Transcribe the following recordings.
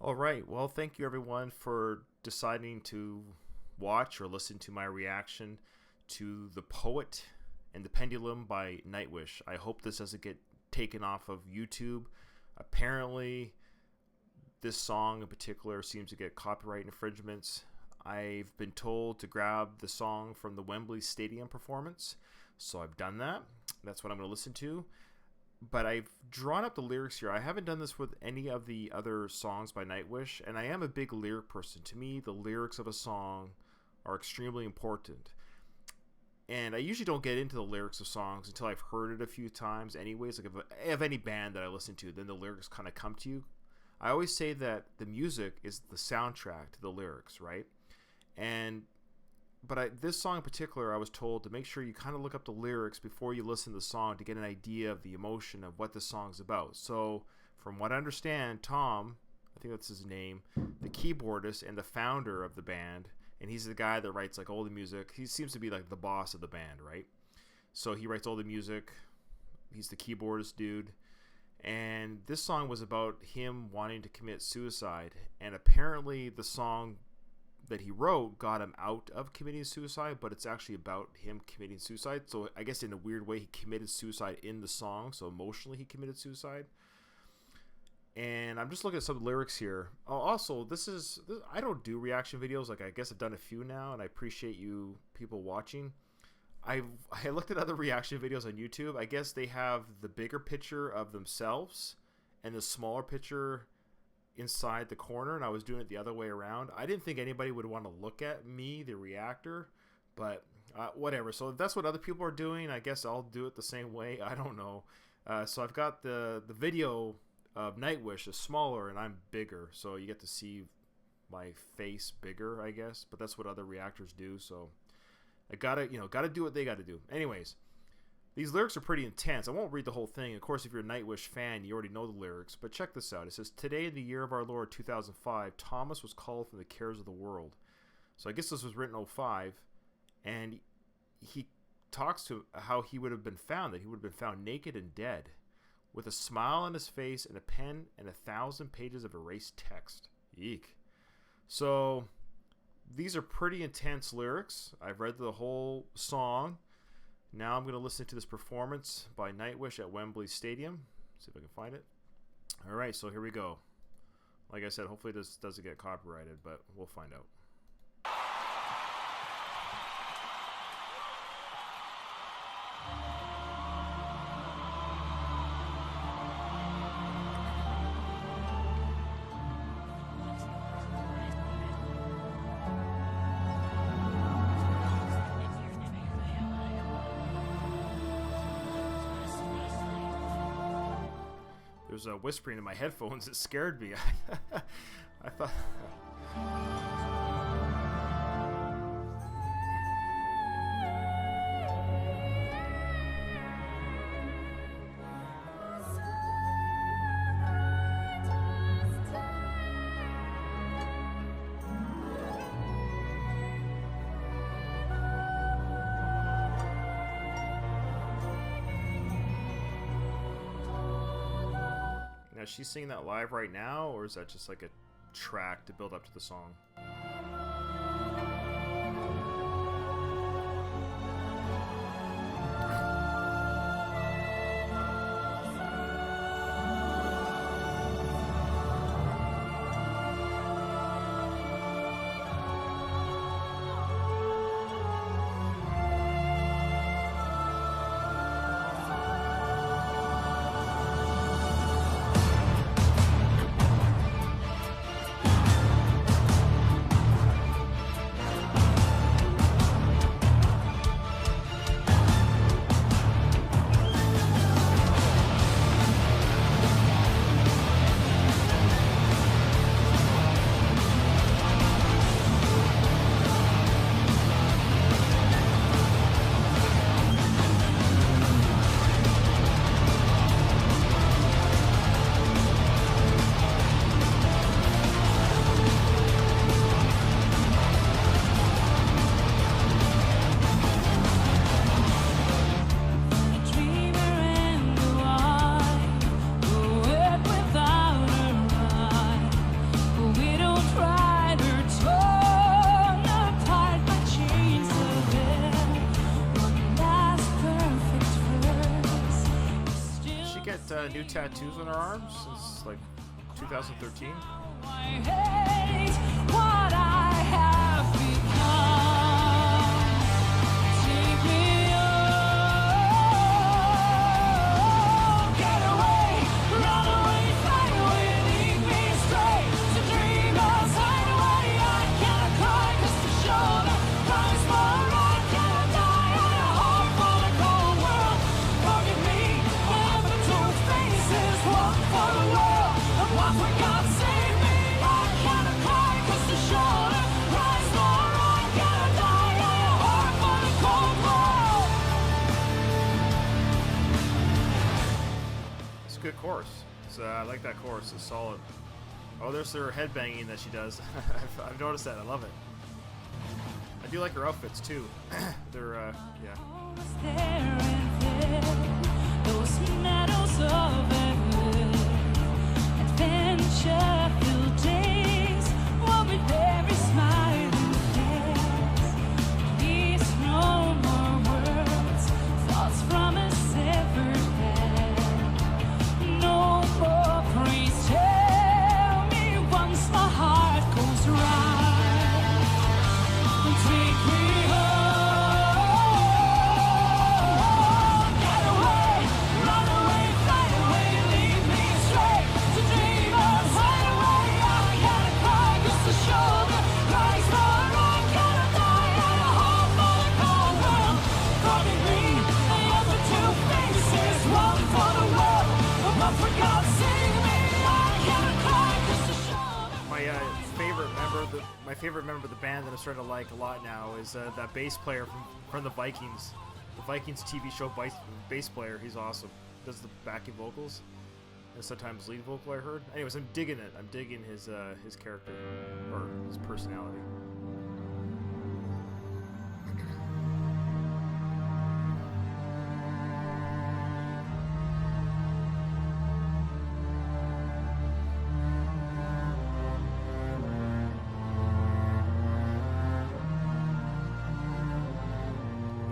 All right. Well, thank you everyone for deciding to watch or listen to my reaction to The Poet and the Pendulum by Nightwish. I hope this doesn't get taken off of YouTube. Apparently, this song in particular seems to get copyright infringements. I've been told to grab the song from the Wembley Stadium performance, so I've done that. That's what I'm going to listen to. But I've drawn up the lyrics here. I haven't done this with any of the other songs by Nightwish, and I am a big lyric person. To me, the lyrics of a song are extremely important. And I usually don't get into the lyrics of songs until I've heard it a few times anyways. Like if any band that I listen to, then the lyrics kind of come to you. I always say that the music is the soundtrack to the lyrics, right? This song in particular, I was told to make sure you kind of look up the lyrics before you listen to the song to get an idea of the emotion of what the song's about. So, from what I understand, Tom, I think that's his name, the keyboardist and the founder of the band, and he's the guy that writes like all the music. He seems to be like the boss of the band, right? So he writes all the music. He's the keyboardist dude. And this song was about him wanting to commit suicide. And apparently the song that he wrote got him out of committing suicide, but it's actually about him committing suicide. So I guess in a weird way, he committed suicide in the song. So emotionally, he committed suicide. And I'm just looking at some lyrics here. Oh, also, I don't do reaction videos. Like, I guess I've done a few now, and I appreciate you people watching. I looked at other reaction videos on YouTube. I guess they have the bigger picture of themselves and the smaller picture inside the corner, and I was doing it the other way around. I didn't think anybody would want to look at me, the reactor, but whatever. So if that's what other people are doing, I guess I'll do it the same way. I don't know. So I've got the video of Nightwish is smaller and I'm bigger, so you get to see my face bigger, I guess. But that's what other reactors do, so I gotta do what they gotta do. Anyways, these lyrics are pretty intense. I won't read the whole thing. Of course, if you're a Nightwish fan, you already know the lyrics. But check this out. It says, "Today, in the year of our Lord 2005, Thomas was called from the cares of the world." So I guess this was written in 05. And he talks to how he would have been found. That he would have been found naked and dead, with a smile on his face and a pen and 1,000 pages of erased text. Eek. So these are pretty intense lyrics. I've read the whole song. Now I'm going to listen to this performance by Nightwish at Wembley Stadium. See if I can find it. All right, so here we go. Like I said, hopefully this doesn't get copyrighted, but we'll find out. There's a whispering in my headphones. It scared me. I thought... Now, is she singing that live right now, or is that just like a track to build up to the song? new tattoos on her arms since like 2013. I hate what I have become. Take me home. Get away, run away, fly away, leave me straight to dreamers. Hide away, I cannot cry 'cause the shoulder cries more. I cannot die, I hope for the cold world. Forgive me, I have the two faces, one for the world and one for God. Save me, I cannot cry 'cause the shoulder cries more. I cannot die, I hope for the cold world. It's a good chorus. I like that chorus. It's solid. Oh, there's her headbanging that she does. I've noticed that. I love it. I do like her outfits too. They're yeah. Always there and there, those medals of adventure-filled days will be very smiling face. These no more words, thoughts from a severed head. No more please tell me once my heart goes right. Take me home. Get away, run away, fly away, leave me straight to dreamers. Hide away, I cannot cry 'cause the shoulder cries more. I cannot die, I hope for the cold world. Forgive me, I have the two faces, one for the world, but for God save me, I cannot cry 'cause the shoulder. My favorite member of the band that I'm starting to like a lot now is that bass player from the Vikings. The Vikings TV show bass player. He's awesome. Does the backing vocals and sometimes lead vocal. I heard. Anyways, I'm digging it. I'm digging his character or his personality.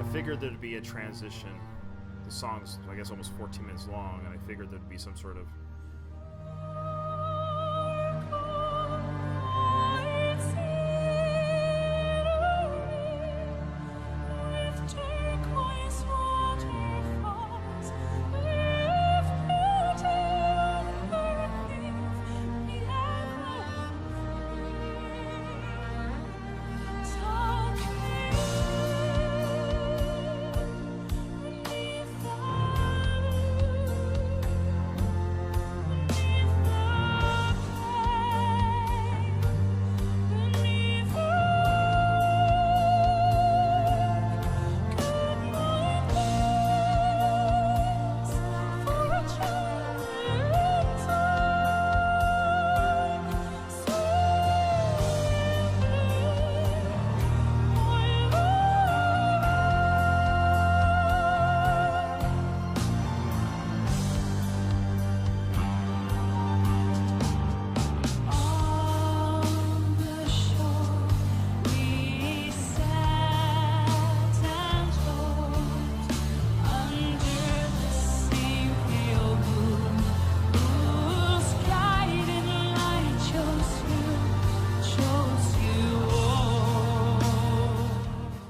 I figured there'd be a transition. The song's, I guess, almost 14 minutes long, and I figured there'd be some sort of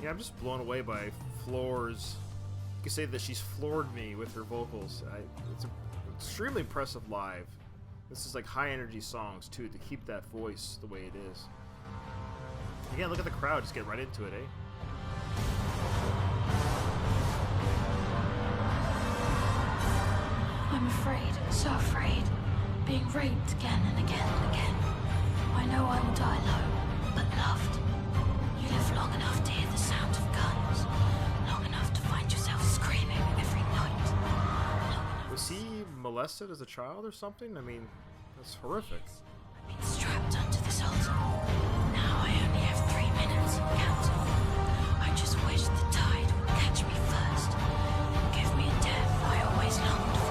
I'm just blown away by Floor's. You could say that she's floored me with her vocals. It's extremely impressive live. This is like high energy songs too, to keep that voice the way it is. Again, look at the crowd, just get right into it, eh? I'm afraid, so afraid, being raped again and again and again. I know I will die alone, but loved. You live long enough to hear the sound of guns, long enough to find yourself screaming every night. Was he molested as a child or something? I mean, that's horrific. I've been strapped onto this altar. Now I only have 3 minutes counting. I just wish the tide would catch me first and give me a death I always longed for.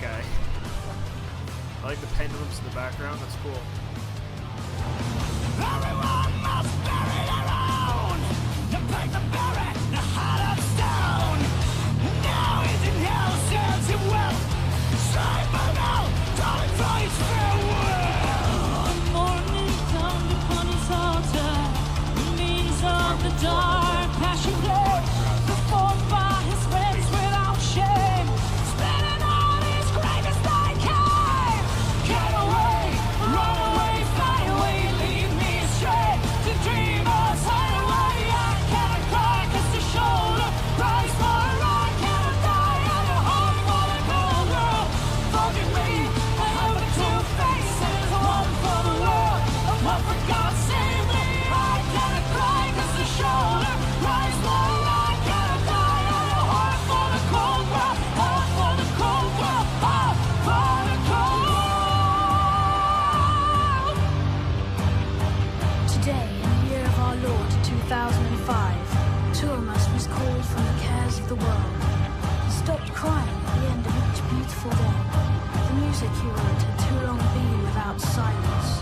guy. I like the pendulums in the background. That's cool. Everyone must bury their own. To break the barrier, the heart of stone. Now he's in hell, serves him well. Strive by now, darling, for his farewell. The morning dawned upon his altar. The means of the dark passion glow. Performed by his friends without shame. Spinning on his grave as they came. Get away, run away, fly away, leave me astray. To dreamers hideaway, I cannot cry, 'cause the shoulder cries for I cannot die. I'm a home for the cold world. Forgive me, I have but two faces, one for the world, and one for God save me. I cannot cry, 'cause the shoulder cries for I cannot die. I'm a heart for the cold world, heart for the cold world, heart for the cold world. Today, in the year of our Lord 2005, two of us was called from the cares of the world. He stopped crying at the end of each beautiful day. The music he wrote had too long been without silence.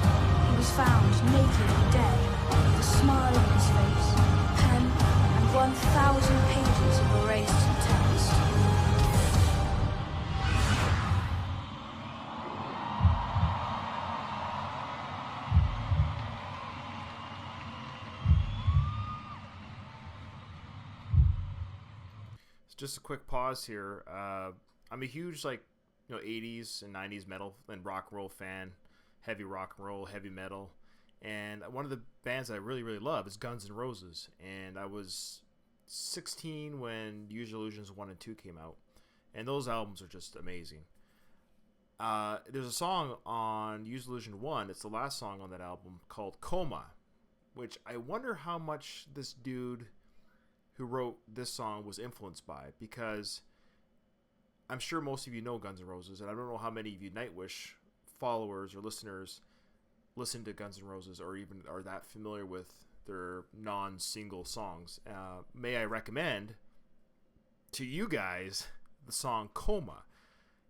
He was found naked and dead, with a smile on his face, pen, and 1,000 pages of erased text. Just a quick pause here. I'm a huge 80s and 90s metal and rock and roll fan, heavy rock and roll, heavy metal, and one of the bands I really love is Guns N' Roses. And I was 16 when Use Your Illusions 1 and 2 came out, and those albums are just amazing. There's a song on Use Your Illusion 1. It's the last song on that album called Coma, which I wonder how much this dude who wrote this song was influenced by, because I'm sure most of you know Guns N' Roses, and I don't know how many of you Nightwish followers or listeners listen to Guns N' Roses or even are that familiar with their non-single songs. May I recommend to you guys the song Coma.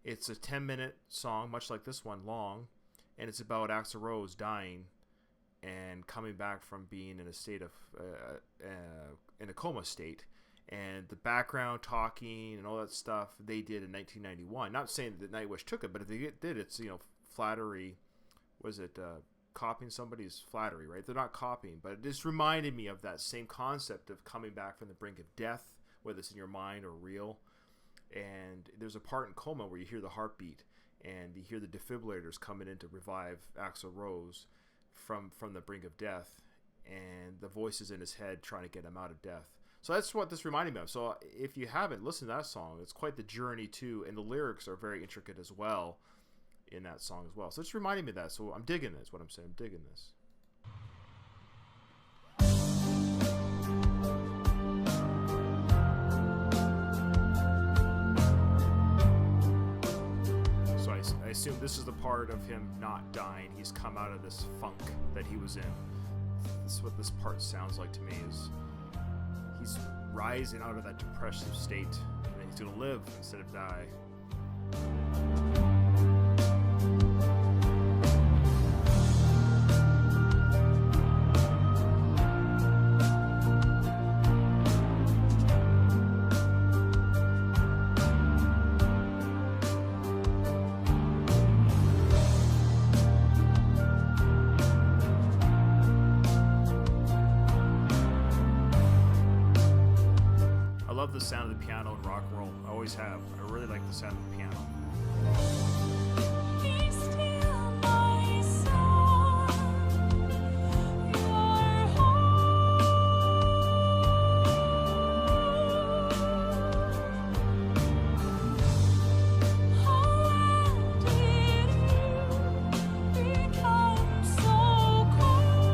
It's a 10-minute song, much like this one, long, and it's about Axl Rose dying and coming back from being in a state of in a coma state, and the background talking and all that stuff they did in 1991. Not saying that Nightwish took it, but if they did, it's flattery. Was it copying somebody's flattery? Right? They're not copying, but it just reminded me of that same concept of coming back from the brink of death, whether it's in your mind or real. And there's a part in Coma where you hear the heartbeat and you hear the defibrillators coming in to revive Axl Rose from the brink of death, and the voices in his head trying to get him out of death. So that's what this reminded me of. So if you haven't listened to that song, it's quite the journey too, and the lyrics are very intricate as well in that song as well. So it's reminding me of that. So I'm digging this. What I'm saying, I'm digging this. So I assume this is the part of him not dying. He's come out of this funk that he was in. This is what this part sounds like to me, is he's rising out of that depressive state, and then he's going to live instead of die. I love the sound of the piano in rock and roll. I always have. I really like the sound of the piano. Be still, my soul. Your How did you become so cold?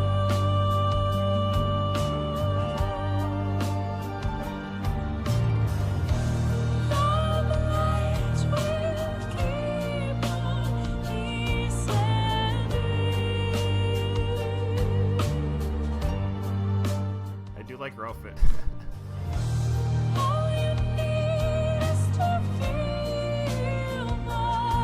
Love lights will keep on, he said. I do like her outfit. All you need is to feel my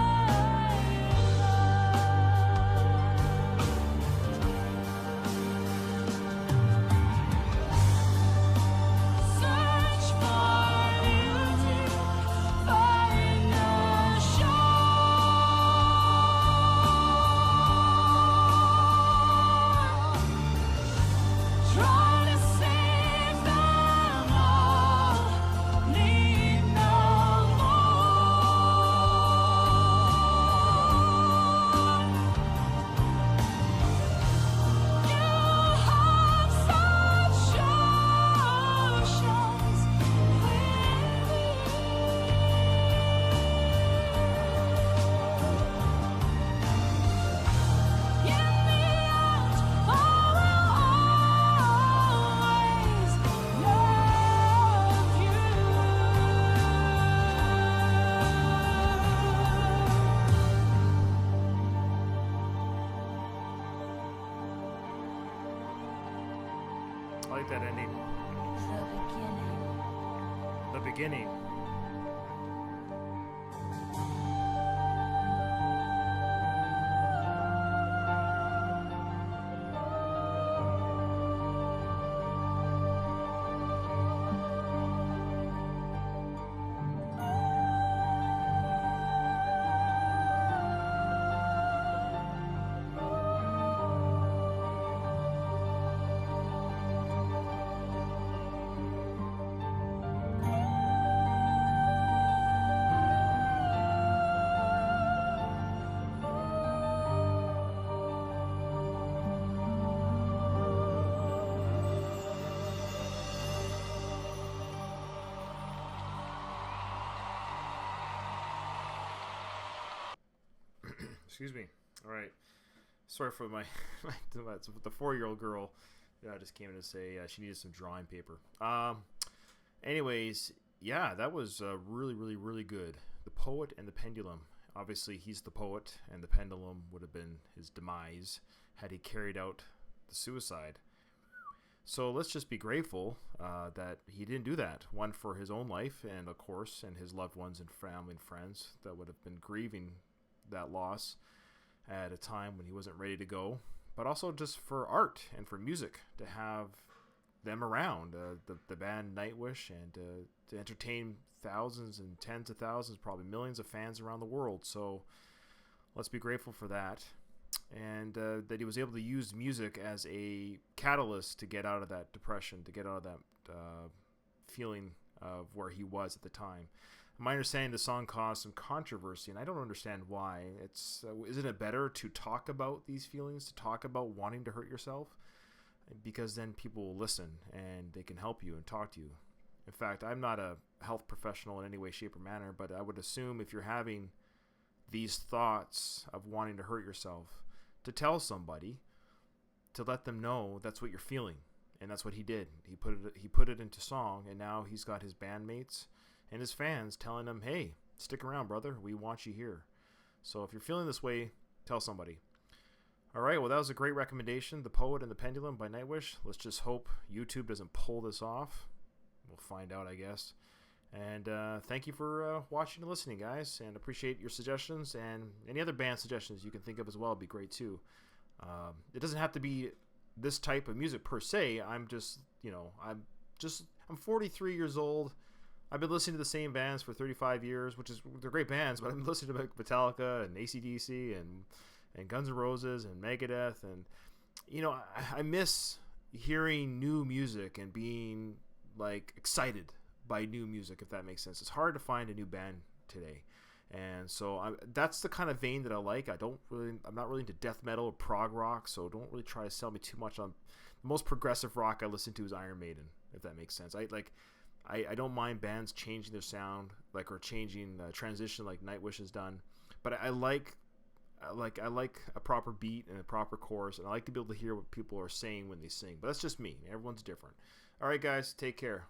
I like that ending. The beginning. Excuse me. All right. Sorry for the 4-year-old girl. Yeah, just came in to say she needed some drawing paper. Anyways, yeah, that was really, really, really good. The Poet and the Pendulum. Obviously, he's the poet, and the pendulum would have been his demise had he carried out the suicide. So let's just be grateful that he didn't do that. One, for his own life, and of course, and his loved ones and family and friends that would have been grieving that loss at a time when he wasn't ready to go, but also just for art and for music to have them around, the band Nightwish, and to entertain thousands and tens of thousands, probably millions of fans around the world. So let's be grateful for that, and that he was able to use music as a catalyst to get out of that depression, to get out of that feeling of where he was at the time. My understanding, the song caused some controversy, and I don't understand why. Isn't it better to talk about these feelings, to talk about wanting to hurt yourself? Because then people will listen, and they can help you and talk to you. In fact, I'm not a health professional in any way, shape, or manner, but I would assume if you're having these thoughts of wanting to hurt yourself, to tell somebody, to let them know that's what you're feeling. And that's what he did. He put it into song, and now he's got his bandmates and his fans telling him, hey, stick around, brother. We want you here. So if you're feeling this way, tell somebody. All right, well, that was a great recommendation, The Poet and the Pendulum by Nightwish. Let's just hope YouTube doesn't pull this off. We'll find out, I guess. And thank you for watching and listening, guys, and appreciate your suggestions, and any other band suggestions you can think of as well would be great, too. It doesn't have to be this type of music per se. I'm 43 years old. I've been listening to the same bands for 35 years, they're great bands, but I've been listening to Metallica and AC/DC and Guns N' Roses and Megadeth, and I miss hearing new music and being like excited by new music, if that makes sense. It's hard to find a new band today, and so that's the kind of vein that I like. I'm not really into death metal or prog rock, so don't really try to sell me too much on the most progressive rock I listen to is Iron Maiden, if that makes sense. I don't mind bands changing their sound, or changing transition like Nightwish has done, but I like a proper beat and a proper chorus, and I like to be able to hear what people are saying when they sing. But that's just me. Everyone's different. All right, guys, take care.